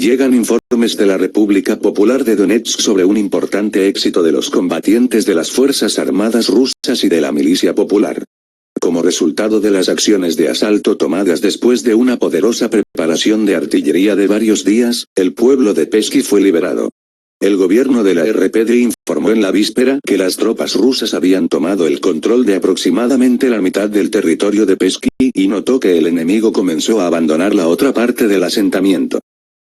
llegan informes de la República Popular de Donetsk sobre un importante éxito de los combatientes de las Fuerzas Armadas rusas y de la milicia popular. Como resultado de las acciones de asalto tomadas después de una poderosa preparación de artillería de varios días, el pueblo de Pesky fue liberado. El gobierno de la RPD informó en la víspera que las tropas rusas habían tomado el control de aproximadamente la mitad del territorio de Pesky, y notó que el enemigo comenzó a abandonar la otra parte del asentamiento.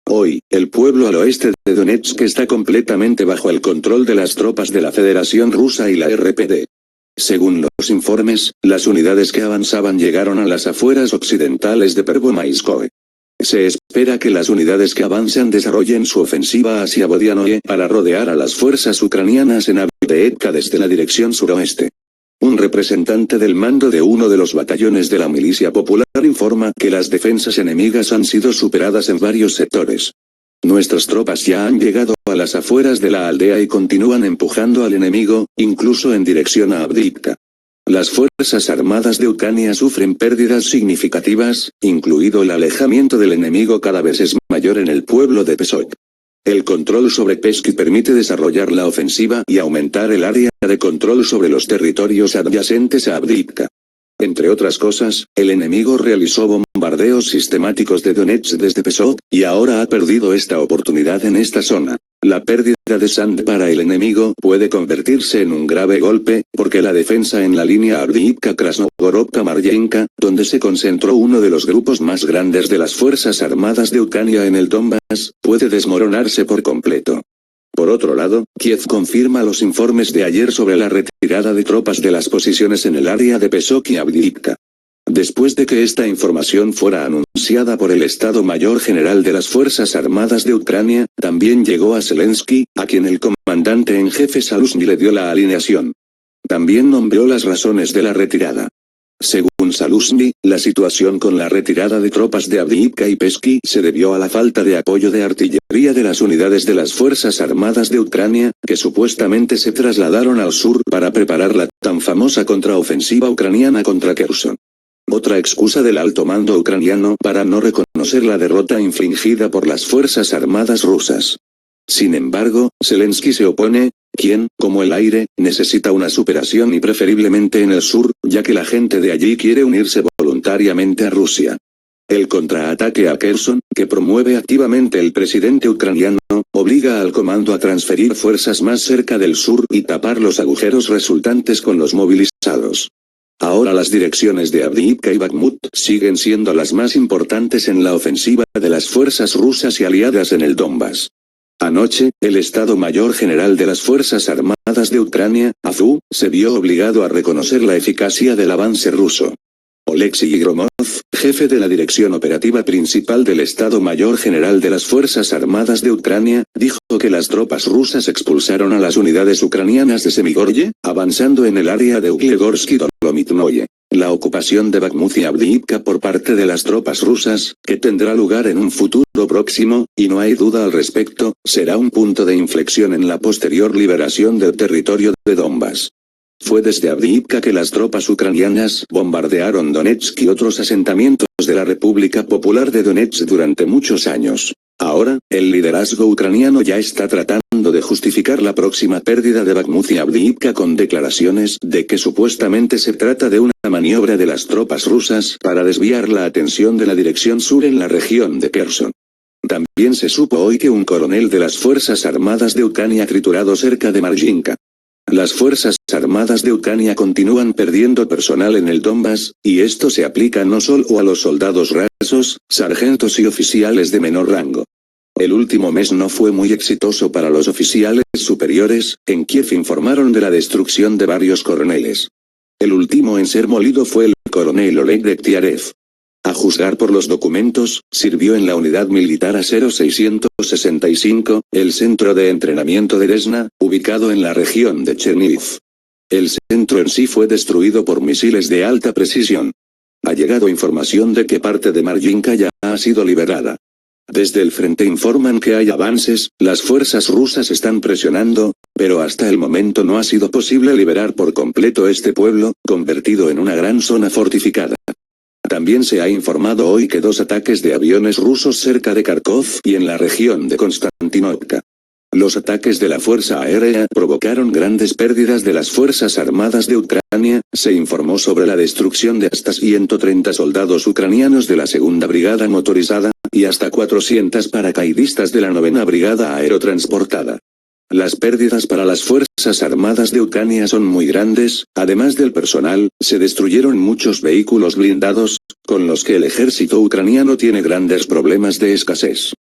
Hoy, el pueblo al oeste de Donetsk está completamente bajo el control de las tropas de la Federación Rusa y la RPD. Según los informes, las unidades que avanzaban llegaron a las afueras occidentales de Pervomaiskoe. Se espera que las unidades que avanzan desarrollen su ofensiva hacia Bodianoye para rodear a las fuerzas ucranianas en Avdiivka desde la dirección suroeste. Un representante del mando de uno de los batallones de la milicia popular informa que las defensas enemigas han sido superadas en varios sectores. Nuestras tropas ya han llegado a las afueras de la aldea y continúan empujando al enemigo, incluso en dirección a Avdiivka. Las Fuerzas Armadas de Ucrania sufren pérdidas significativas, incluido el alejamiento del enemigo cada vez es mayor en el pueblo de Pesok. El control sobre Pesky permite desarrollar la ofensiva y aumentar el área de control sobre los territorios adyacentes a Avdiivka. Entre otras cosas, el enemigo realizó bombardeos sistemáticos de Donetsk desde Pesok, y ahora ha perdido esta oportunidad en esta zona. La pérdida de Sand para el enemigo puede convertirse en un grave golpe, porque la defensa en la línea Avdiivka-Krasnogorovka-Maryenka, donde se concentró uno de los grupos más grandes de las Fuerzas Armadas de Ucrania en el Donbass, puede desmoronarse por completo. Por otro lado, Kiev confirma los informes de ayer sobre la retirada de tropas de las posiciones en el área de Pesok y Avdiivka. Después de que esta información fuera anunciada por el Estado Mayor General de las Fuerzas Armadas de Ucrania, también llegó a Zelensky, a quien el comandante en jefe Zaluzhny le dio la alineación. También nombró las razones de la retirada. Según Zaluzhny, la situación con la retirada de tropas de Avdiivka y Pesky se debió a la falta de apoyo de artillería de las unidades de las Fuerzas Armadas de Ucrania, que supuestamente se trasladaron al sur para preparar la tan famosa contraofensiva ucraniana contra Kherson. Otra excusa del alto mando ucraniano para no reconocer la derrota infligida por las Fuerzas Armadas rusas. Sin embargo, Zelensky se opone, quien, como el aire, necesita una superación y preferiblemente en el sur, ya que la gente de allí quiere unirse voluntariamente a Rusia. El contraataque a Kherson, que promueve activamente el presidente ucraniano, obliga al comando a transferir fuerzas más cerca del sur y tapar los agujeros resultantes con los movilizados. Ahora las direcciones de Avdiivka y Bakhmut siguen siendo las más importantes en la ofensiva de las fuerzas rusas y aliadas en el Donbass. Anoche, el Estado Mayor General de las Fuerzas Armadas de Ucrania, AZU, se vio obligado a reconocer la eficacia del avance ruso. Oleksiy Gromov, jefe de la Dirección Operativa Principal del Estado Mayor General de las Fuerzas Armadas de Ucrania, dijo que las tropas rusas expulsaron a las unidades ucranianas de Semigorye, avanzando en el área de Uglegorsk-Dolomitnoye. La ocupación de Bakhmut y Avdiivka por parte de las tropas rusas, que tendrá lugar en un futuro próximo, y no hay duda al respecto, será un punto de inflexión en la posterior liberación del territorio de Donbass. Fue desde Avdiivka que las tropas ucranianas bombardearon Donetsk y otros asentamientos de la República Popular de Donetsk durante muchos años. Ahora, el liderazgo ucraniano ya está tratando de justificar la próxima pérdida de Bakhmut y Avdiivka con declaraciones de que supuestamente se trata de una maniobra de las tropas rusas para desviar la atención de la dirección sur en la región de Kherson. También se supo hoy que un coronel de las Fuerzas Armadas de Ucrania triturado cerca de Marjinka. Las Fuerzas Armadas de Ucrania continúan perdiendo personal en el Donbass, y esto se aplica no solo a los soldados rasos, sargentos y oficiales de menor rango. El último mes no fue muy exitoso para los oficiales superiores. En Kiev informaron de la destrucción de varios coroneles. El último en ser molido fue el coronel Oleg Dektiarev. A juzgar por los documentos, sirvió en la unidad militar A0665, el centro de entrenamiento de Desna, ubicado en la región de Chernihiv. El centro en sí fue destruido por misiles de alta precisión. Ha llegado información de que parte de Marjinka ya ha sido liberada. Desde el frente informan que hay avances, las fuerzas rusas están presionando, pero hasta el momento no ha sido posible liberar por completo este pueblo, convertido en una gran zona fortificada. También se ha informado hoy que 2 ataques de aviones rusos cerca de Kharkov y en la región de Konstantinovka. Los ataques de la Fuerza Aérea provocaron grandes pérdidas de las Fuerzas Armadas de Ucrania. Se informó sobre la destrucción de hasta 130 soldados ucranianos de la Segunda Brigada Motorizada, y hasta 400 paracaidistas de la 9ª Brigada Aerotransportada. Las pérdidas para las Fuerzas Armadas de Ucrania son muy grandes. Además del personal, se destruyeron muchos vehículos blindados, con los que el ejército ucraniano tiene grandes problemas de escasez.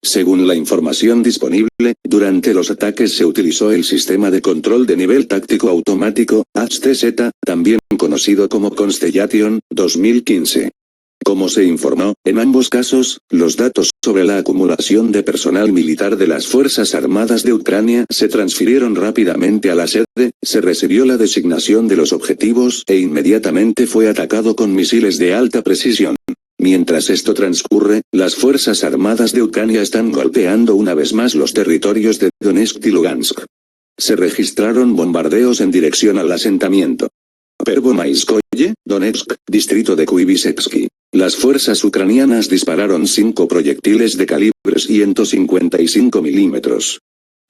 Según la información disponible, durante los ataques se utilizó el sistema de control de nivel táctico automático, HTZ, también conocido como Constellation 2015. Como se informó, en ambos casos, los datos sobre la acumulación de personal militar de las Fuerzas Armadas de Ucrania se transfirieron rápidamente a la sede, se recibió la designación de los objetivos e inmediatamente fue atacado con misiles de alta precisión. Mientras esto transcurre, las Fuerzas Armadas de Ucrania están golpeando una vez más los territorios de Donetsk y Lugansk. Se registraron bombardeos en dirección al asentamiento Pervomaiskoye, Donetsk, distrito de Kuivisevsky. Las fuerzas ucranianas dispararon 5 proyectiles de calibre 155 milímetros.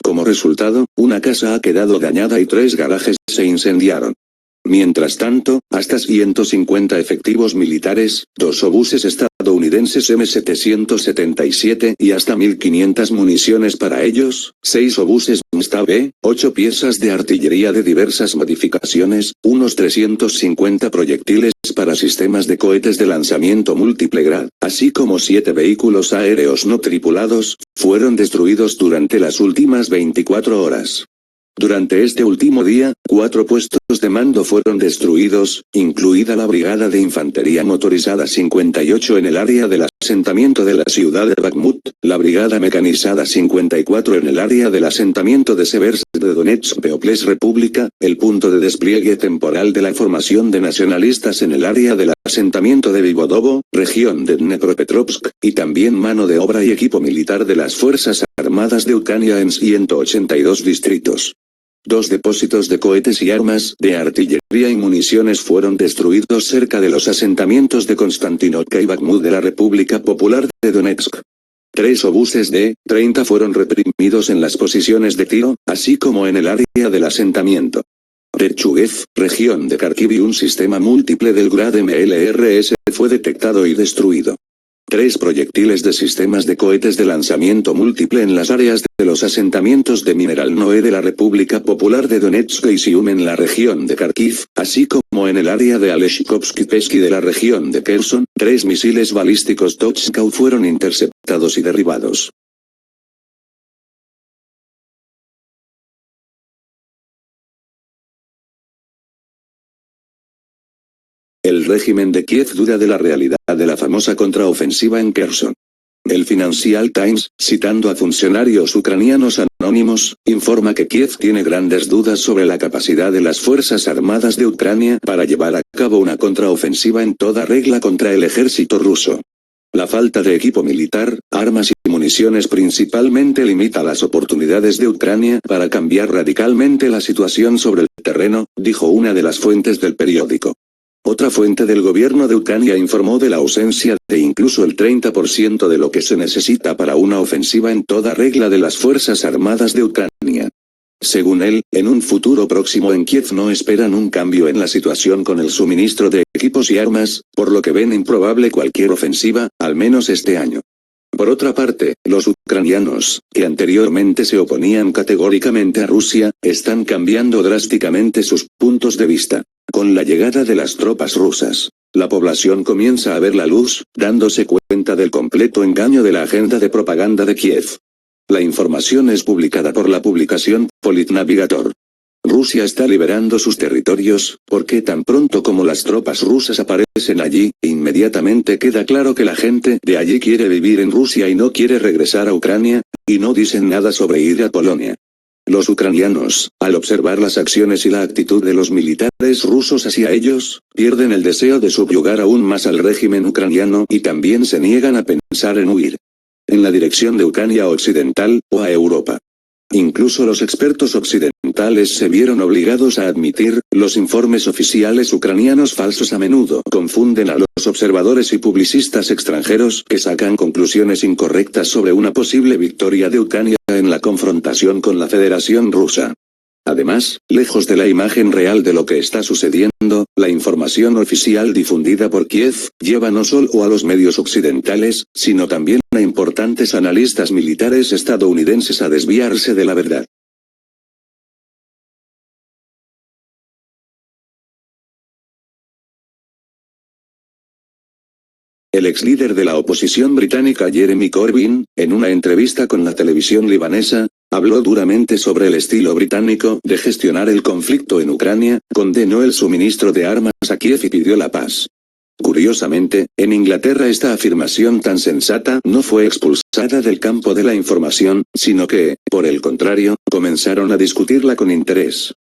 Como resultado, una casa ha quedado dañada y 3 garajes se incendiaron. Mientras tanto, hasta 150 efectivos militares, 2 obuses estadounidenses M777 y hasta 1500 municiones para ellos, 6 obuses MSTB, 8 piezas de artillería de diversas modificaciones, unos 350 proyectiles para sistemas de cohetes de lanzamiento múltiple grad, así como 7 vehículos aéreos no tripulados, fueron destruidos durante las últimas 24 horas. Durante este último día, 4 puestos de mando fueron destruidos, incluida la Brigada de Infantería Motorizada 58 en el área del asentamiento de la ciudad de Bakhmut, la Brigada Mecanizada 54 en el área del asentamiento de Seversk de Donetsk People's República, el punto de despliegue temporal de la formación de nacionalistas en el área del asentamiento de Vivodovo, región de Dnepropetrovsk, y también mano de obra y equipo militar de las Fuerzas Armadas de Ucrania en 182 distritos. 2 depósitos de cohetes y armas de artillería y municiones fueron destruidos cerca de los asentamientos de Konstantinovka y Bakhmut de la República Popular de Donetsk. 3 obuses de 30 fueron reprimidos en las posiciones de tiro, así como en el área del asentamiento de Chugev, región de Kharkiv, y un sistema múltiple del Grad MLRS fue detectado y destruido. 3 proyectiles de sistemas de cohetes de lanzamiento múltiple en las áreas de los asentamientos de Mineral Noé de la República Popular de Donetsk y Sium en la región de Kharkiv, así como en el área de Aleshkovsky-Pesky de la región de Kherson. 3 misiles balísticos Tochkov fueron interceptados y derribados. El régimen de Kiev duda de la realidad de la famosa contraofensiva en Kherson. El Financial Times, citando a funcionarios ucranianos anónimos, informa que Kiev tiene grandes dudas sobre la capacidad de las Fuerzas Armadas de Ucrania para llevar a cabo una contraofensiva en toda regla contra el ejército ruso. La falta de equipo militar, armas y municiones principalmente limita las oportunidades de Ucrania para cambiar radicalmente la situación sobre el terreno, dijo una de las fuentes del periódico. Otra fuente del gobierno de Ucrania informó de la ausencia de incluso el 30% de lo que se necesita para una ofensiva en toda regla de las Fuerzas Armadas de Ucrania. Según él, en un futuro próximo en Kiev no esperan un cambio en la situación con el suministro de equipos y armas, por lo que ven improbable cualquier ofensiva, al menos este año. Por otra parte, los ucranianos, que anteriormente se oponían categóricamente a Rusia, están cambiando drásticamente sus puntos de vista. Con la llegada de las tropas rusas, la población comienza a ver la luz, dándose cuenta del completo engaño de la agenda de propaganda de Kiev. La información es publicada por la publicación Politnavigator. Rusia está liberando sus territorios, porque tan pronto como las tropas rusas aparecen allí, inmediatamente queda claro que la gente de allí quiere vivir en Rusia y no quiere regresar a Ucrania, y no dicen nada sobre ir a Polonia. Los ucranianos, al observar las acciones y la actitud de los militares rusos hacia ellos, pierden el deseo de subyugar aún más al régimen ucraniano y también se niegan a pensar en huir en la dirección de Ucrania occidental, o a Europa. Incluso los expertos occidentales se vieron obligados a admitir, los informes oficiales ucranianos falsos a menudo confunden a los observadores y publicistas extranjeros que sacan conclusiones incorrectas sobre una posible victoria de Ucrania en la confrontación con la Federación Rusa. Además, lejos de la imagen real de lo que está sucediendo, la información oficial difundida por Kiev lleva no solo a los medios occidentales, sino también a importantes analistas militares estadounidenses a desviarse de la verdad. El ex líder de la oposición británica Jeremy Corbyn, en una entrevista con la televisión libanesa, habló duramente sobre el estilo británico de gestionar el conflicto en Ucrania, condenó el suministro de armas a Kiev y pidió la paz. Curiosamente, en Inglaterra esta afirmación tan sensata no fue expulsada del campo de la información, sino que, por el contrario, comenzaron a discutirla con interés.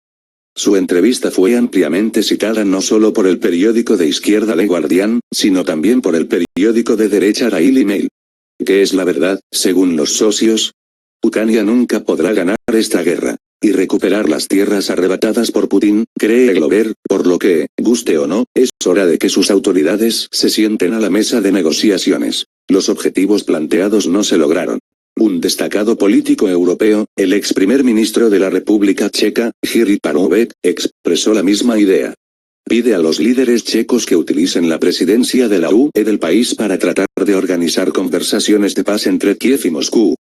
Su entrevista fue ampliamente citada no solo por el periódico de izquierda Le Guardian, sino también por el periódico de derecha Daily Mail. ¿Qué es la verdad, según los socios? Ucrania nunca podrá ganar esta guerra y recuperar las tierras arrebatadas por Putin, cree Glover, por lo que, guste o no, es hora de que sus autoridades se sienten a la mesa de negociaciones. Los objetivos planteados no se lograron. Un destacado político europeo, el ex primer ministro de la República Checa, Jiří Paroubek, expresó la misma idea. Pide a los líderes checos que utilicen la presidencia de la UE del país para tratar de organizar conversaciones de paz entre Kiev y Moscú.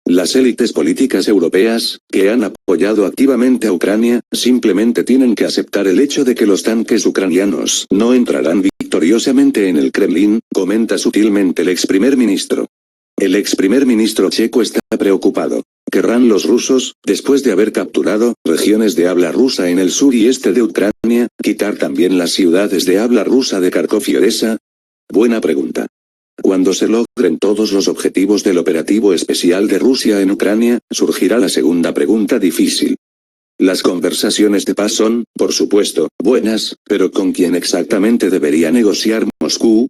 Las élites políticas europeas, que han apoyado activamente a Ucrania, simplemente tienen que aceptar el hecho de que los tanques ucranianos no entrarán victoriosamente en el Kremlin, comenta sutilmente el ex primer ministro. El ex primer ministro checo está preocupado. ¿Querrán los rusos, después de haber capturado regiones de habla rusa en el sur y este de Ucrania, quitar también las ciudades de habla rusa de Kharkov y Odesa? Buena pregunta. Cuando se logren todos los objetivos del operativo especial de Rusia en Ucrania, surgirá la segunda pregunta difícil. Las conversaciones de paz son, por supuesto, buenas, pero ¿con quién exactamente debería negociar Moscú?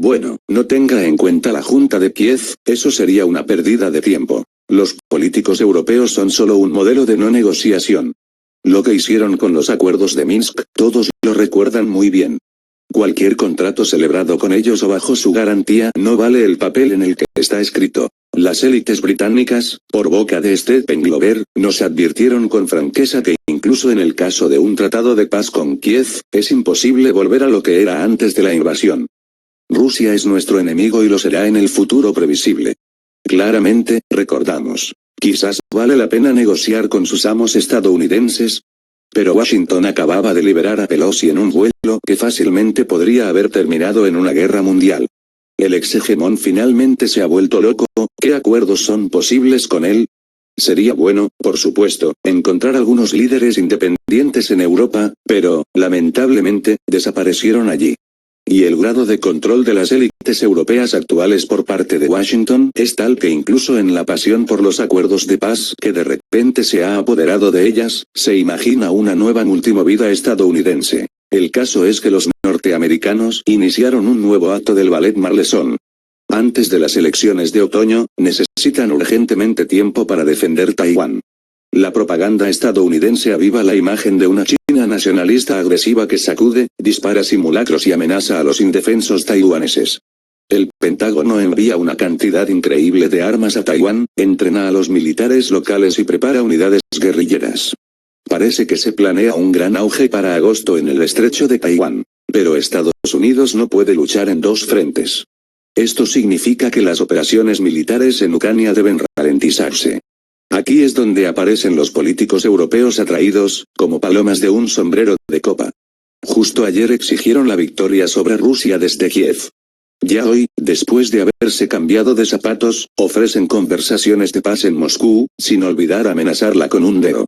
Bueno, no tenga en cuenta la Junta de Kiev, eso sería una pérdida de tiempo. Los políticos europeos son solo un modelo de no negociación. Lo que hicieron con los acuerdos de Minsk, todos lo recuerdan muy bien. Cualquier contrato celebrado con ellos o bajo su garantía no vale el papel en el que está escrito. Las élites británicas, por boca de Stephen Glover, nos advirtieron con franqueza que incluso en el caso de un tratado de paz con Kiev, es imposible volver a lo que era antes de la invasión. Rusia es nuestro enemigo y lo será en el futuro previsible. Claramente, recordamos. Quizás vale la pena negociar con sus amos estadounidenses. Pero Washington acababa de liberar a Pelosi en un vuelo que fácilmente podría haber terminado en una guerra mundial. El ex hegemón finalmente se ha vuelto loco. ¿Qué acuerdos son posibles con él? Sería bueno, por supuesto, encontrar algunos líderes independientes en Europa, pero, lamentablemente, desaparecieron allí. Y el grado de control de las élites europeas actuales por parte de Washington es tal que incluso en la pasión por los acuerdos de paz que de repente se ha apoderado de ellas, se imagina una nueva multimovida estadounidense. El caso es que los norteamericanos iniciaron un nuevo acto del ballet Marlesón. Antes de las elecciones de otoño, necesitan urgentemente tiempo para defender Taiwán. La propaganda estadounidense aviva la imagen de una China nacionalista agresiva que sacude, dispara simulacros y amenaza a los indefensos taiwaneses. El Pentágono envía una cantidad increíble de armas a Taiwán, entrena a los militares locales y prepara unidades guerrilleras. Parece que se planea un gran auge para agosto en el estrecho de Taiwán. Pero Estados Unidos no puede luchar en dos frentes. Esto significa que las operaciones militares en Ucrania deben ralentizarse. Aquí es donde aparecen los políticos europeos atraídos, como palomas de un sombrero de copa. Justo ayer exigieron la victoria sobre Rusia desde Kiev. Ya hoy, después de haberse cambiado de zapatos, ofrecen conversaciones de paz en Moscú, sin olvidar amenazarla con un dedo.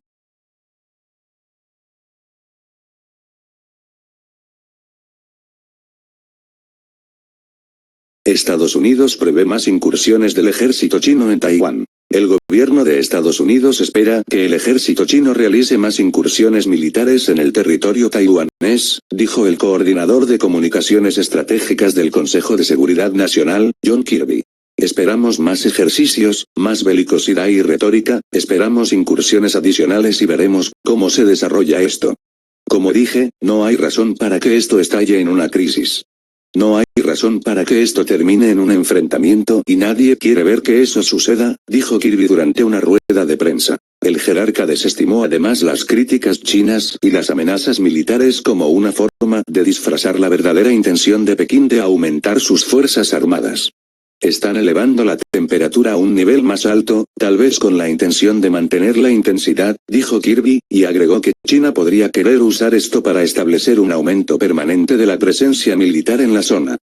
Estados Unidos prevé más incursiones del ejército chino en Taiwán. El gobierno de Estados Unidos espera que el ejército chino realice más incursiones militares en el territorio taiwanés, dijo el coordinador de comunicaciones estratégicas del Consejo de Seguridad Nacional, John Kirby. Esperamos más ejercicios, más belicosidad y retórica, esperamos incursiones adicionales y veremos cómo se desarrolla esto. Como dije, no hay razón para que esto estalle en una crisis. No hay razón para que esto termine en un enfrentamiento y nadie quiere ver que eso suceda, dijo Kirby durante una rueda de prensa. El jerarca desestimó además las críticas chinas y las amenazas militares como una forma de disfrazar la verdadera intención de Pekín de aumentar sus fuerzas armadas. Están elevando la temperatura a un nivel más alto, tal vez con la intención de mantener la intensidad, dijo Kirby, y agregó que China podría querer usar esto para establecer un aumento permanente de la presencia militar en la zona.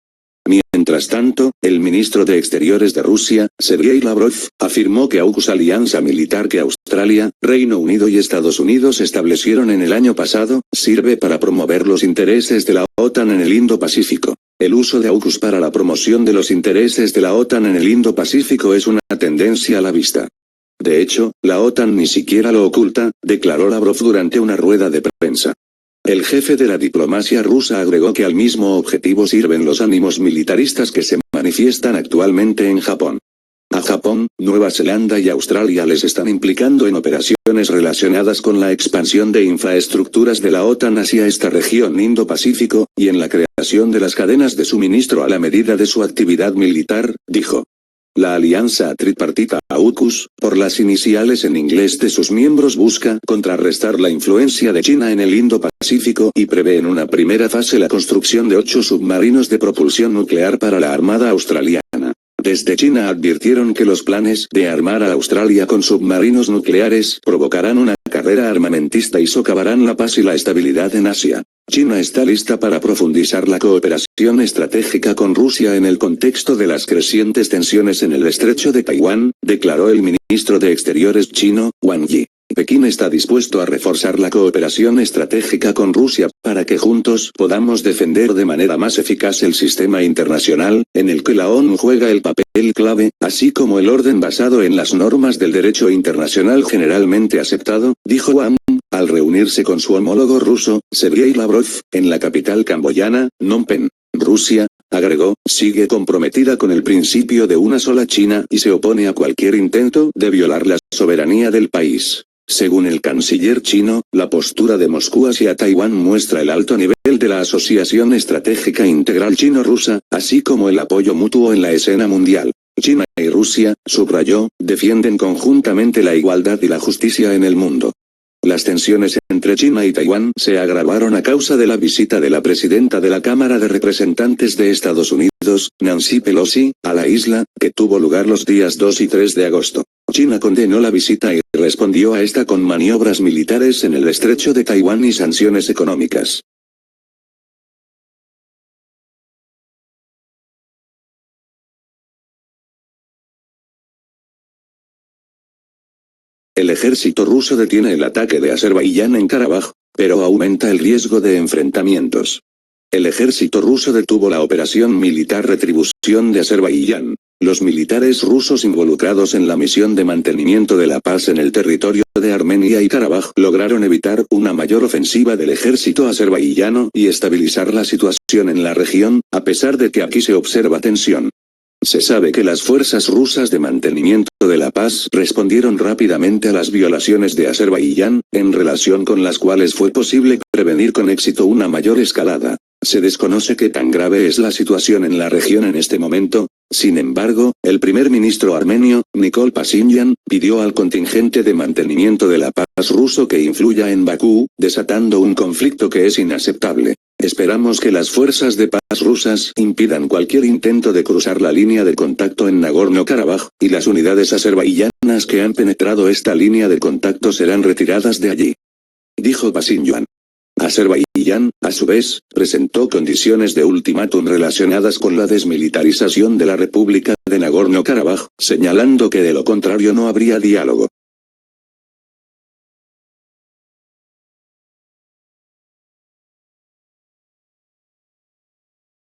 Mientras tanto, el ministro de Exteriores de Rusia, Sergei Lavrov, afirmó que AUKUS, alianza militar que Australia, Reino Unido y Estados Unidos establecieron en el año pasado, sirve para promover los intereses de la OTAN en el Indo-Pacífico. El uso de AUKUS para la promoción de los intereses de la OTAN en el Indo-Pacífico es una tendencia a la vista. De hecho, la OTAN ni siquiera lo oculta, declaró Lavrov durante una rueda de prensa. El jefe de la diplomacia rusa agregó que al mismo objetivo sirven los ánimos militaristas que se manifiestan actualmente en Japón. A Japón, Nueva Zelanda y Australia les están implicando en operaciones relacionadas con la expansión de infraestructuras de la OTAN hacia esta región Indo-Pacífico, y en la creación de las cadenas de suministro a la medida de su actividad militar, dijo. La alianza tripartita AUKUS, por las iniciales en inglés de sus miembros, busca contrarrestar la influencia de China en el Indo-Pacífico y prevé en una primera fase la construcción de 8 submarinos de propulsión nuclear para la Armada australiana. Desde China advirtieron que los planes de armar a Australia con submarinos nucleares provocarán una carrera armamentista y socavarán la paz y la estabilidad en Asia. China está lista para profundizar la cooperación estratégica con Rusia en el contexto de las crecientes tensiones en el estrecho de Taiwán, declaró el ministro de Exteriores chino, Wang Yi. Pekín está dispuesto a reforzar la cooperación estratégica con Rusia, para que juntos podamos defender de manera más eficaz el sistema internacional, en el que la ONU juega el papel clave, así como el orden basado en las normas del derecho internacional generalmente aceptado, dijo Wang, al reunirse con su homólogo ruso, Sergei Lavrov, en la capital camboyana, Phnom Penh. Rusia, agregó, sigue comprometida con el principio de una sola China y se opone a cualquier intento de violar la soberanía del país. Según el canciller chino, la postura de Moscú hacia Taiwán muestra el alto nivel de la Asociación Estratégica Integral Chino-Rusa, así como el apoyo mutuo en la escena mundial. China y Rusia, subrayó, defienden conjuntamente la igualdad y la justicia en el mundo. Las tensiones entre China y Taiwán se agravaron a causa de la visita de la presidenta de la Cámara de Representantes de Estados Unidos, Nancy Pelosi, a la isla, que tuvo lugar los días 2 y 3 de agosto. China condenó la visita y respondió a esta con maniobras militares en el estrecho de Taiwán y sanciones económicas. El ejército ruso detiene el ataque de Azerbaiyán en Karabaj, pero aumenta el riesgo de enfrentamientos. El ejército ruso detuvo la operación militar Retribución de Azerbaiyán. Los militares rusos involucrados en la misión de mantenimiento de la paz en el territorio de Armenia y Karabaj lograron evitar una mayor ofensiva del ejército azerbaiyano y estabilizar la situación en la región, a pesar de que aquí se observa tensión. Se sabe que las fuerzas rusas de mantenimiento de la paz respondieron rápidamente a las violaciones de Azerbaiyán, en relación con las cuales fue posible prevenir con éxito una mayor escalada. Se desconoce qué tan grave es la situación en la región en este momento. Sin embargo, el primer ministro armenio, Nikol Pashinyan, pidió al contingente de mantenimiento de la paz ruso que influya en Bakú, desatando un conflicto que es inaceptable. Esperamos que las fuerzas de paz rusas impidan cualquier intento de cruzar la línea de contacto en Nagorno-Karabaj, y las unidades azerbaiyanas que han penetrado esta línea de contacto serán retiradas de allí. Dijo Pashinyan. Azerbaiyán, a su vez, presentó condiciones de ultimátum relacionadas con la desmilitarización de la República de Nagorno-Karabaj, señalando que de lo contrario no habría diálogo.